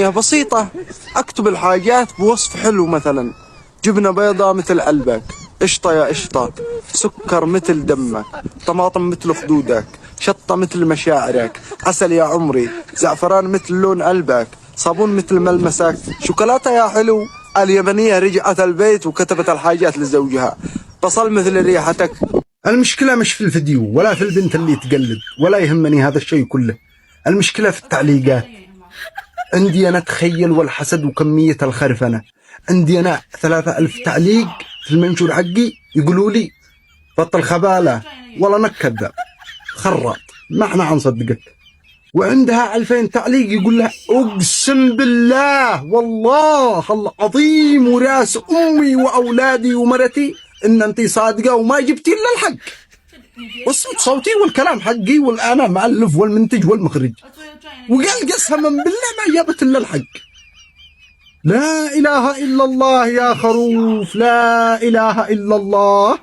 يا بسيطة، اكتب الحاجات بوصف حلو، مثلا جبنة بيضة مثل قلبك، قشطة يا قشطة، سكر مثل دمك، طماطم مثل خدودك، شطة مثل مشاعرك، عسل يا عمري، زعفران مثل لون قلبك، صابون مثل ملمسك، شوكولاتة يا حلو. اليابانية رجعت البيت وكتبت الحاجات لزوجها، بصل مثل ريحتك. المشكلة مش في الفيديو ولا في البنت اللي تقلد، ولا يهمني هذا الشيء كله. المشكلة في التعليقات. عندي أنا تخيل والحسد وكمية الخرفنة. عندي أنا 3000 تعليق في المنشور حقي يقولوا لي بطل خبالة، والله انك كذاب خراط، ما احنا حنصدقك. وعندها 2000 تعليق يقول لها اقسم بالله والله العظيم وراس امي واولادي ومرتي ان انتي صادقة وما جبتي الا الحق، والصوت صوتي والكلام حقي وانا مؤلف والمنتج والمخرج، وقال قسما بالله ما جابت الا الحق. لا إله إلا الله يا خروف، لا إله إلا الله.